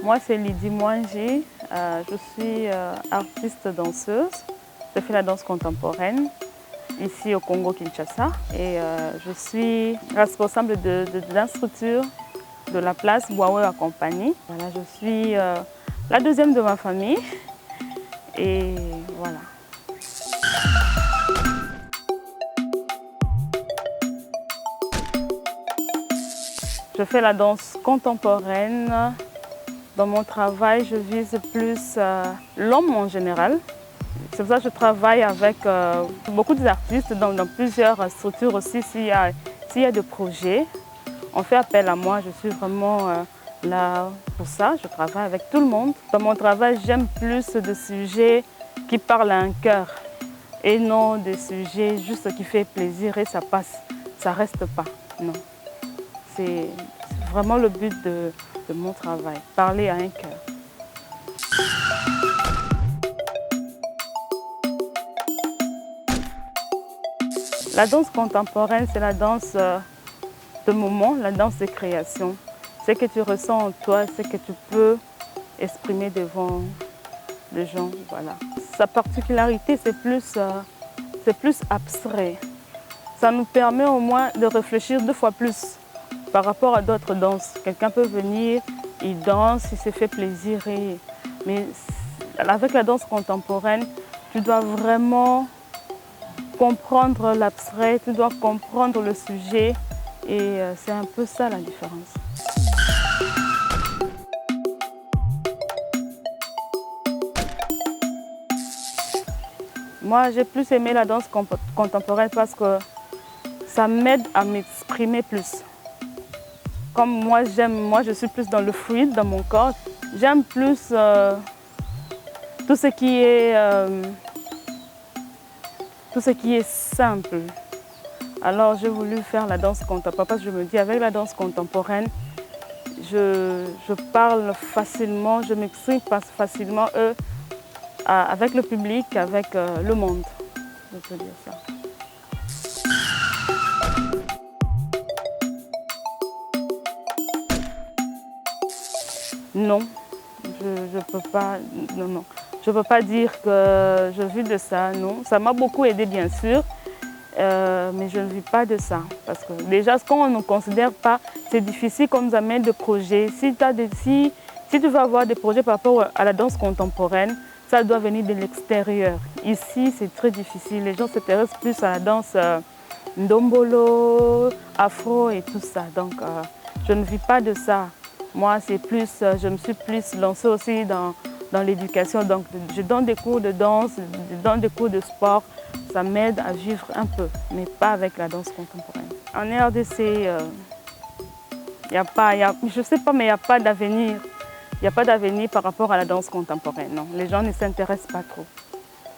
Moi, c'est Lydie Mwangi. Je suis artiste danseuse. Je fais la danse contemporaine ici au Congo-Kinshasa. Et je suis responsable de la structure de la place Bwawe à Compagnie. Voilà, je suis la deuxième de ma famille. Et voilà. Je fais la danse contemporaine. Dans mon travail, je vise plus l'homme en général. C'est pour ça que je travaille avec beaucoup d'artistes dans plusieurs structures aussi. S'il y a des projets, on fait appel à moi. Je suis vraiment là pour ça. Je travaille avec tout le monde. Dans mon travail, j'aime plus des sujets qui parlent à un cœur et non des sujets juste qui font plaisir et ça passe. Ça ne reste pas. Non. C'est vraiment le but de mon travail, parler à un cœur. La danse contemporaine, c'est la danse de moment, la danse de création. Ce que tu ressens en toi, ce que tu peux exprimer devant les gens. Voilà. Sa particularité, c'est plus abstrait. Ça nous permet au moins de réfléchir 2 fois plus par rapport à d'autres danses. Quelqu'un peut venir, il danse, il se fait plaisir. Mais avec la danse contemporaine, tu dois vraiment comprendre l'abstrait, tu dois comprendre le sujet. Et c'est un peu ça la différence. Moi, j'ai plus aimé la danse contemporaine parce que ça m'aide à m'exprimer plus. Comme moi, je suis plus dans le fluide, dans mon corps. J'aime plus tout ce qui est simple. Alors, j'ai voulu faire la danse contemporaine parce que je me dis, avec la danse contemporaine, je parle facilement, je m'exprime facilement avec le public, avec le monde. Je peux dire ça. Non, je ne peux pas, non. Je peux pas dire que je vis de ça, non. Ça m'a beaucoup aidé, bien sûr, mais je ne vis pas de ça. Parce que déjà, ce qu'on ne considère pas, c'est difficile qu'on nous amène des projets. Si tu veux avoir des projets par rapport à la danse contemporaine, ça doit venir de l'extérieur. Ici, c'est très difficile. Les gens s'intéressent plus à la danse ndombolo, afro et tout ça. Donc, je ne vis pas de ça. Moi, je me suis plus lancée aussi dans l'éducation. Donc, je donne des cours de danse, je donne des cours de sport. Ça m'aide à vivre un peu, mais pas avec la danse contemporaine. En RDC, je ne sais pas, mais il n'y a pas d'avenir. Il n'y a pas d'avenir par rapport à la danse contemporaine. Non, les gens ne s'intéressent pas trop.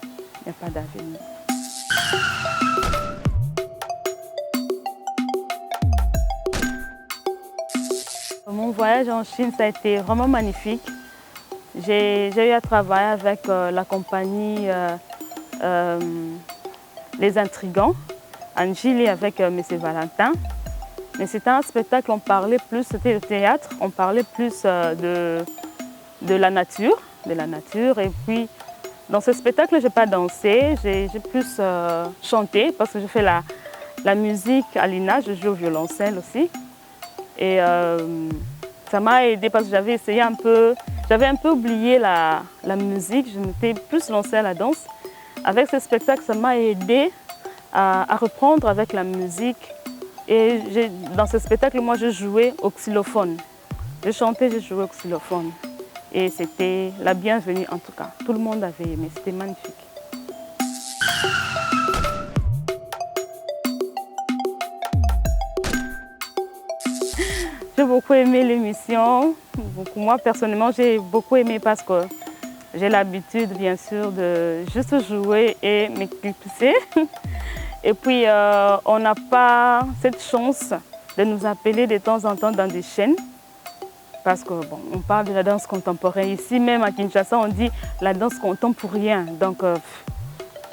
Il n'y a pas d'avenir. Mon voyage en Chine, ça a été vraiment magnifique. J'ai eu à travailler avec la compagnie Les Intrigants, Angile avec M. Valentin. Mais c'était un spectacle, on parlait plus, c'était le théâtre, on parlait plus de la nature. Et puis, dans ce spectacle, je n'ai pas dansé, j'ai plus chanté parce que je fais la musique à l'INA, je joue au violoncelle aussi. Et ça m'a aidé parce que j'avais un peu oublié la musique, je m'étais plus lancée à la danse. Avec ce spectacle, ça m'a aidé à reprendre avec la musique. Et dans ce spectacle, moi, je jouais au xylophone. Je chantais, je jouais au xylophone. Et c'était la bienvenue en tout cas. Tout le monde avait aimé, c'était magnifique. J'ai beaucoup aimé l'émission. Moi, personnellement, j'ai beaucoup aimé parce que j'ai l'habitude, bien sûr, de juste jouer et m'éclipser. Et puis, on n'a pas cette chance de nous appeler de temps en temps dans des chaînes. Parce que, bon, on parle de la danse contemporaine. Ici, même à Kinshasa, on dit la danse contemporaine. Donc,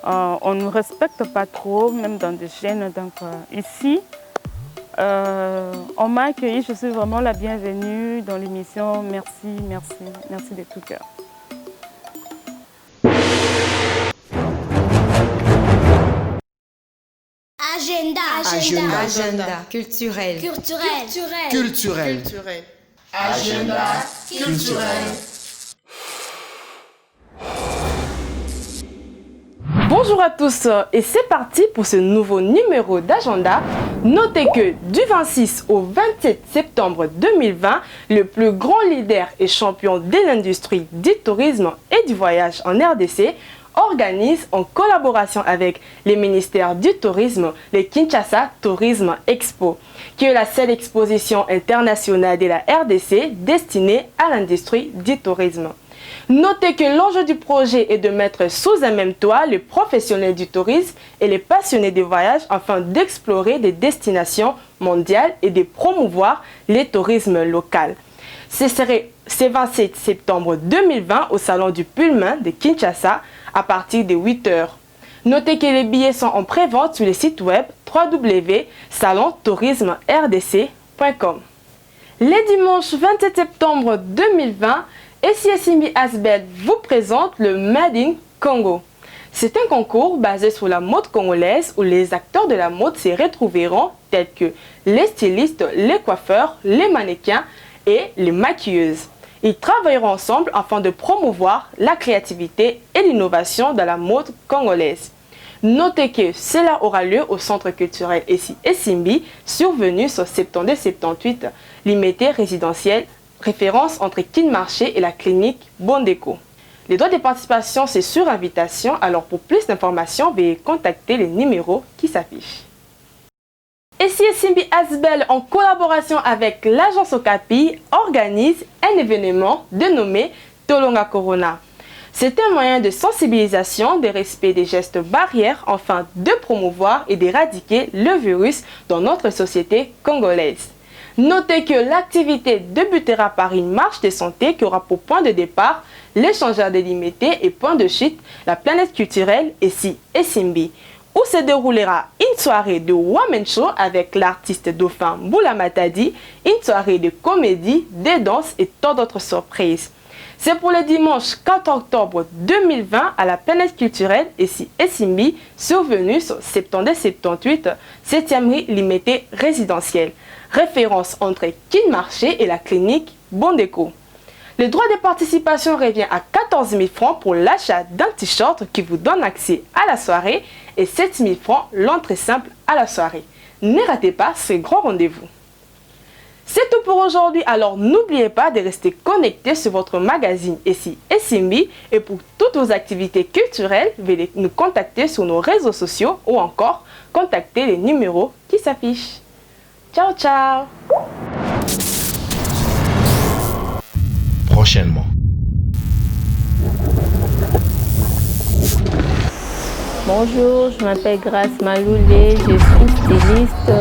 on ne nous respecte pas trop, même dans des chaînes. Donc, ici, On m'a accueilli, je suis vraiment la bienvenue dans l'émission. Merci, merci, merci de tout cœur. Agenda culturel. Agenda culturel. Bonjour à tous et c'est parti pour ce nouveau numéro d'agenda. Notez que du 26 au 27 septembre 2020, le plus grand leader et champion de l'industrie du tourisme et du voyage en RDC organise en collaboration avec les ministères du tourisme le Kinshasa Tourisme Expo, qui est la seule exposition internationale de la RDC destinée à l'industrie du tourisme. Notez que l'enjeu du projet est de mettre sous un même toit les professionnels du tourisme et les passionnés de voyage afin d'explorer des destinations mondiales et de promouvoir le tourisme local. Ce serait ce 27 septembre 2020 au Salon du Pullman de Kinshasa à partir de 8 h. Notez que les billets sont en pré-vente sur le site web www.salontourismerdc.com. Le dimanche 27 septembre 2020, SISMB Asbel vous présente le Made in Congo. C'est un concours basé sur la mode congolaise où les acteurs de la mode se retrouveront tels que les stylistes, les coiffeurs, les mannequins et les maquilleuses. Ils travailleront ensemble afin de promouvoir la créativité et l'innovation dans la mode congolaise. Notez que cela aura lieu au Centre culturel SISMB, survenu sur 72-78, limité résidentiel, référence entre Kinmarché et la clinique Bondeko. Les droits de participation, c'est sur invitation, alors pour plus d'informations, veuillez contacter les numéros qui s'affichent. SISMB Asbel, en collaboration avec l'agence Okapi, organise un événement dénommé Tolonga Corona. C'est un moyen de sensibilisation, de respect des gestes barrières, afin de promouvoir et d'éradiquer le virus dans notre société congolaise. Notez que l'activité débutera par une marche de santé qui aura pour point de départ l'échangeur délimité et point de chute, la planète culturelle SISMB, où se déroulera une soirée de Woman Show avec l'artiste dauphin Boula Matadi, une soirée de comédie, de danse et tant d'autres surprises. C'est pour le dimanche 4 octobre 2020 à la planète culturelle SISMB, survenue sur 72-78, 7e rue limitée résidentielle. Référence entre Kinmarché et la clinique Bondeko. Le droit de participation revient à 14 000 francs pour l'achat d'un t-shirt qui vous donne accès à la soirée et 7 000 francs l'entrée simple à la soirée. Ne ratez pas ce grand rendez-vous. C'est tout pour aujourd'hui, alors n'oubliez pas de rester connecté sur votre magazine SISMB et pour toutes vos activités culturelles, veuillez nous contacter sur nos réseaux sociaux ou encore contacter les numéros qui s'affichent. Ciao, ciao! Prochainement. Bonjour, je m'appelle Grace Maloulé, je suis styliste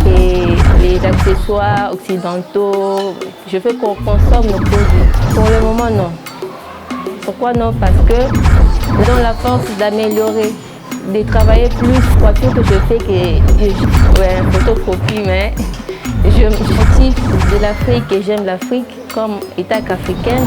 et les accessoires occidentaux, je veux qu'on consomme nos produits. Pour le moment, non. Pourquoi non? Parce que nous avons la force d'améliorer, de travailler plus. Voiture que je fais, photocopie, mais je suis de l'Afrique et j'aime l'Afrique comme État africaine.